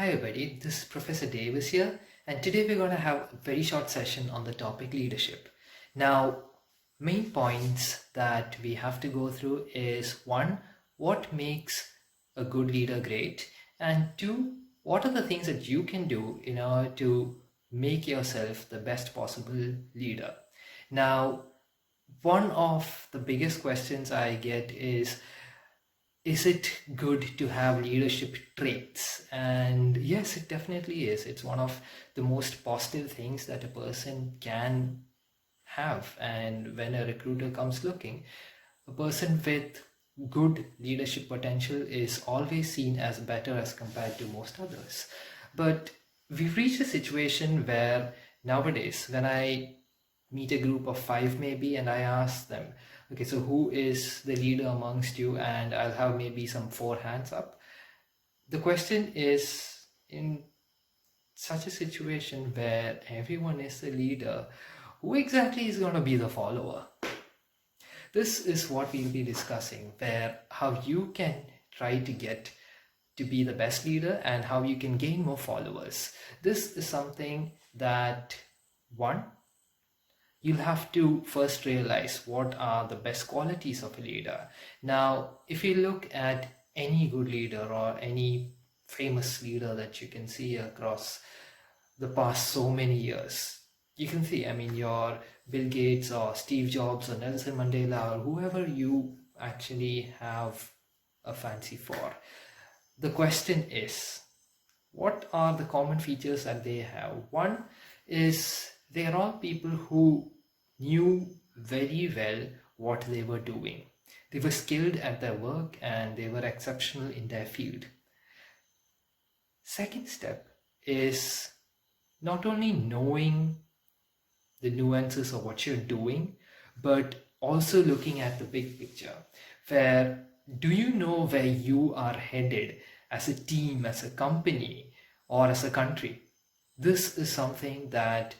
Hi everybody, this is Professor Davis here, and today we're going to have a very short session on the topic leadership. Now, main points that we have to go through is one, what makes a good leader great, and two, what are the things that you can do in order to make yourself the best possible leader. Now, one of the biggest questions I get is it good to have leadership traits? And yes, it definitely is. It's one of the most positive things that a person can have. And when a recruiter comes looking, a person with good leadership potential is always seen as better as compared to most others. But we've reached a situation where nowadays, when I meet a group of 5 maybe, and I ask them, okay, so who is the leader amongst you, and I'll have maybe some 4 hands up. The question is, in such a situation where everyone is the leader, who exactly is going to be the follower? This is what we'll be discussing, where how you can try to get to be the best leader and how you can gain more followers. This is something that, one, you'll have to first realize what are the best qualities of a leader. Now, if you look at any good leader or any famous leader that you can see across the past so many years, you can see, your Bill Gates or Steve Jobs or Nelson Mandela or whoever you actually have a fancy for. The question is, what are the common features that they have? One is they are all people who knew very well what they were doing. They were skilled at their work and they were exceptional in their field. Second step is not only knowing the nuances of what you're doing, but also looking at the big picture. Where do you know where you are headed as a team, as a company, or as a country? This is something that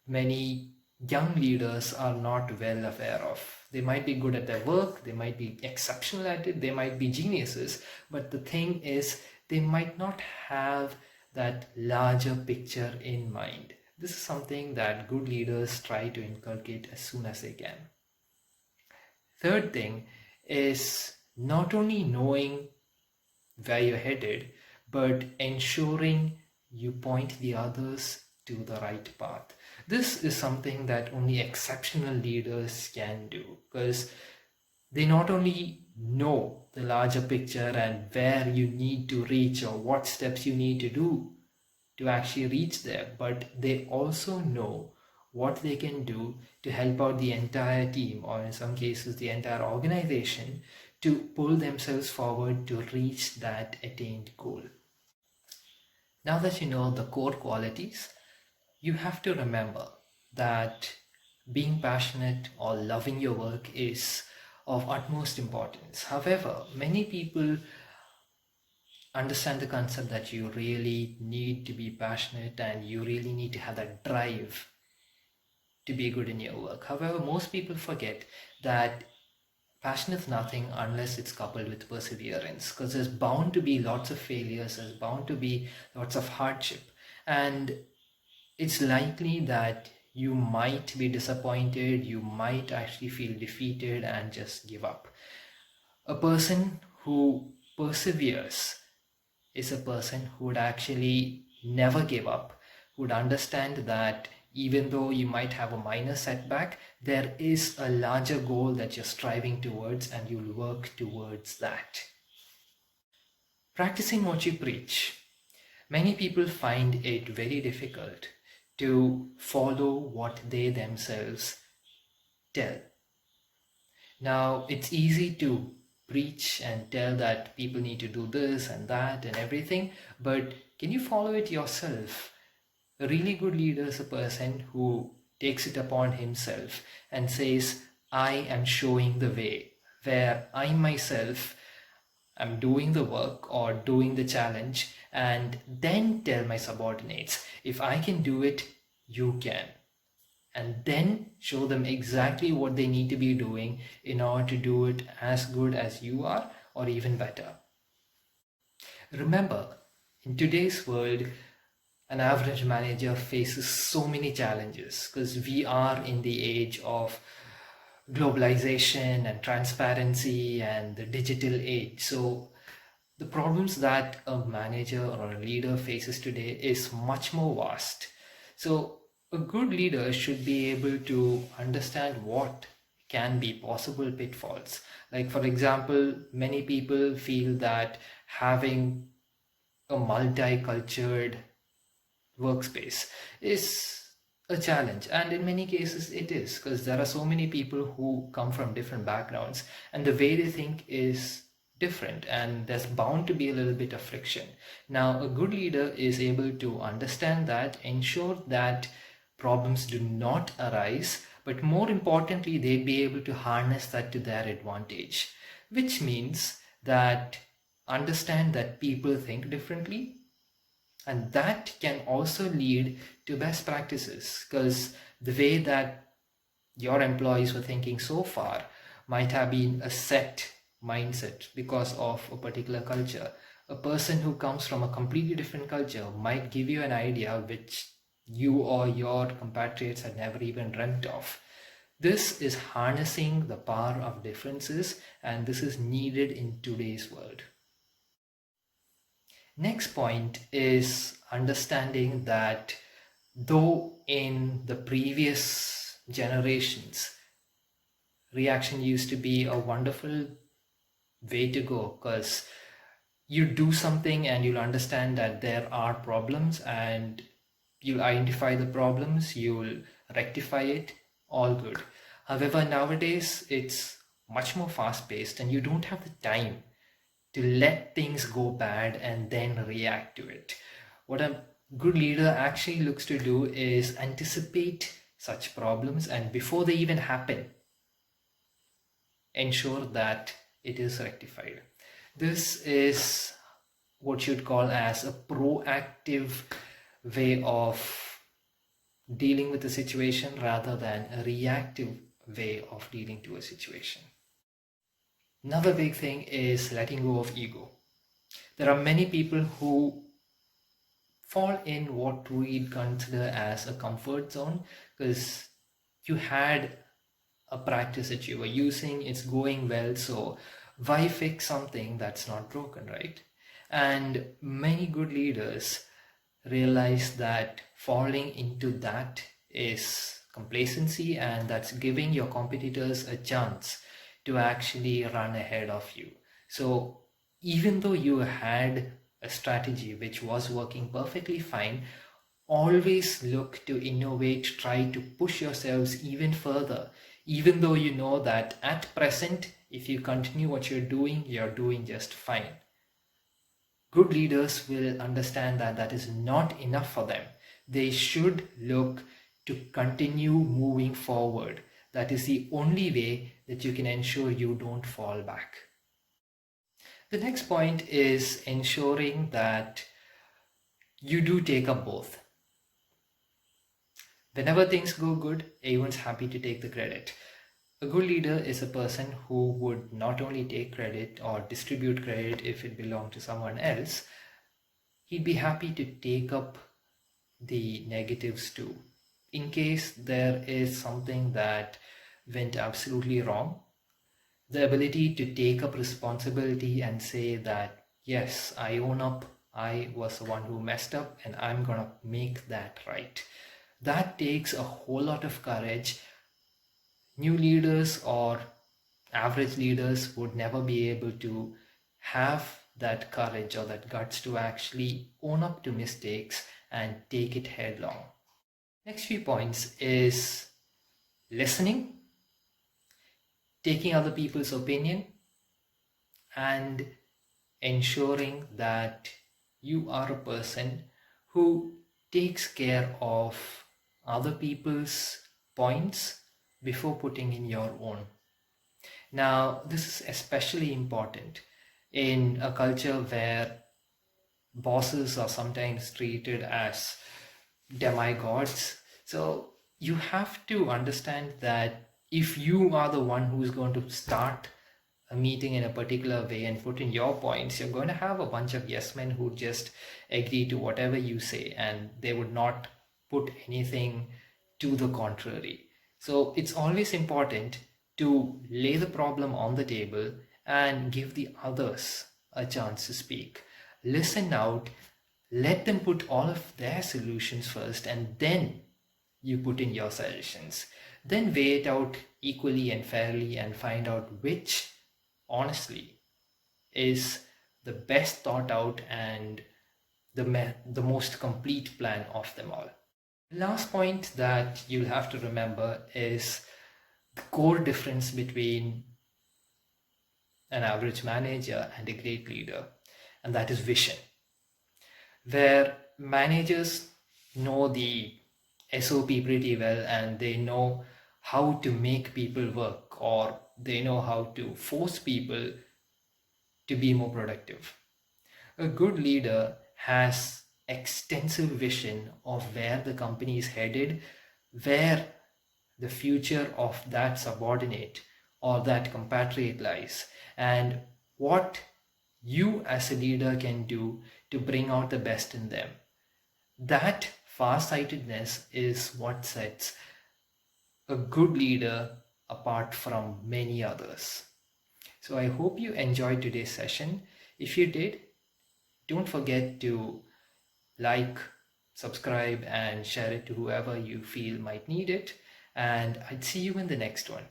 many young leaders are not well aware of. They might be good at their work, they might be exceptional at it, they might be geniuses, but the thing is, they might not have that larger picture in mind. This is something that good leaders try to inculcate as soon as they can. Third thing is not only knowing where you're headed, but ensuring you point the others to the right path. This is something that only exceptional leaders can do, because they not only know the larger picture and where you need to reach or what steps you need to do to actually reach there, but they also know what they can do to help out the entire team, or in some cases the entire organization, to pull themselves forward to reach that attained goal. Now that you know the core qualities, you have to remember that being passionate or loving your work is of utmost importance. However, many people understand the concept that you really need to be passionate and you really need to have that drive to be good in your work. However, most people forget that passion is nothing unless it's coupled with perseverance, because there's bound to be lots of failures, there's bound to be lots of hardship, and it's likely that you might be disappointed, you might actually feel defeated and just give up. A person who perseveres is a person who would actually never give up, who would understand that even though you might have a minor setback, there is a larger goal that you're striving towards and you'll work towards that. Practicing what you preach. Many people find it very difficult to follow what they themselves tell. Now, it's easy to preach and tell that people need to do this and that and everything, but can you follow it yourself? A really good leader is a person who takes it upon himself and says, I am showing the way, where I myself am doing the work or doing the challenge, and then tell my subordinates, if I can do it, you can. And then show them exactly what they need to be doing in order to do it as good as you are or even better. Remember, In today's world, an average manager faces so many challenges because we are in the age of globalization and transparency and the digital age. So the problems that a manager or a leader faces today is much more vast. So a good leader should be able to understand what can be possible pitfalls. Like, for example, many people feel that having a multicultural workspace is a challenge, and in many cases it is, because there are so many people who come from different backgrounds and the way they think is different, and there's bound to be a little bit of friction. Now a good leader is able to understand that, ensure that problems do not arise, but more importantly they'd be able to harness that to their advantage, which means that understand that people think differently, and that can also lead to best practices, because the way that your employees were thinking so far might have been a set mindset because of a particular culture. A person who comes from a completely different culture might give you an idea which you or your compatriots had never even dreamt of. This is harnessing the power of differences, and this is needed in today's world. Next point is understanding that though in the previous generations, reaction used to be a wonderful way to go, because you do something and you'll understand that there are problems and you'll identify the problems, you'll rectify it, all good. However, nowadays it's much more fast-paced and you don't have the time to let things go bad and then react to it. What a good leader actually looks to do is anticipate such problems, and before they even happen, ensure that it is rectified. This is what you'd call as a proactive way of dealing with a situation rather than a reactive way of dealing to a situation. Another big thing is letting go of ego. There are many people who fall in what we'd consider as a comfort zone, because you had a practice that you were using, it's going well, so why fix something that's not broken, right? And many good leaders realize that falling into that is complacency, and that's giving your competitors a chance to actually run ahead of you. So even though you had a strategy which was working perfectly fine, always look to innovate, try to push yourselves even further, even though you know that at present, if you continue what you're doing just fine. Good leaders will understand that that is not enough for them. They should look to continue moving forward. That is the only way that you can ensure you don't fall back. The next point is ensuring that you do take up both. Whenever things go good, everyone's happy to take the credit. A good leader is a person who would not only take credit or distribute credit if it belonged to someone else, he'd be happy to take up the negatives too. In case there is something that went absolutely wrong, the ability to take up responsibility and say that, yes, I own up, I was the one who messed up and I'm gonna make that right. That takes a whole lot of courage. New leaders or average leaders would never be able to have that courage or that guts to actually own up to mistakes and take it headlong. Next few points is listening, taking other people's opinion, and ensuring that you are a person who takes care of other people's points before putting in your own. Now, this is especially important in a culture where bosses are sometimes treated as demigods. So you have to understand that if you are the one who's going to start a meeting in a particular way and put in your points, you're going to have a bunch of yes men who just agree to whatever you say, and they would not put anything to the contrary. So it's always important to lay the problem on the table and give the others a chance to speak. Listen out, let them put all of their solutions first, and then you put in your suggestions. Then weigh it out equally and fairly and find out which, honestly, is the best thought out and the most complete plan of them all. The last point that you'll have to remember is the core difference between an average manager and a great leader, and that is vision. Where managers know the SOP pretty well and they know how to make people work, or they know how to force people to be more productive. A good leader has extensive vision of where the company is headed, where the future of that subordinate or that compatriot lies, and what you as a leader can do to bring out the best in them. That far-sightedness is what sets a good leader apart from many others. So I hope you enjoyed today's session. If you did, don't forget to like, subscribe, and share it to whoever you feel might need it. And I'd see you in the next one.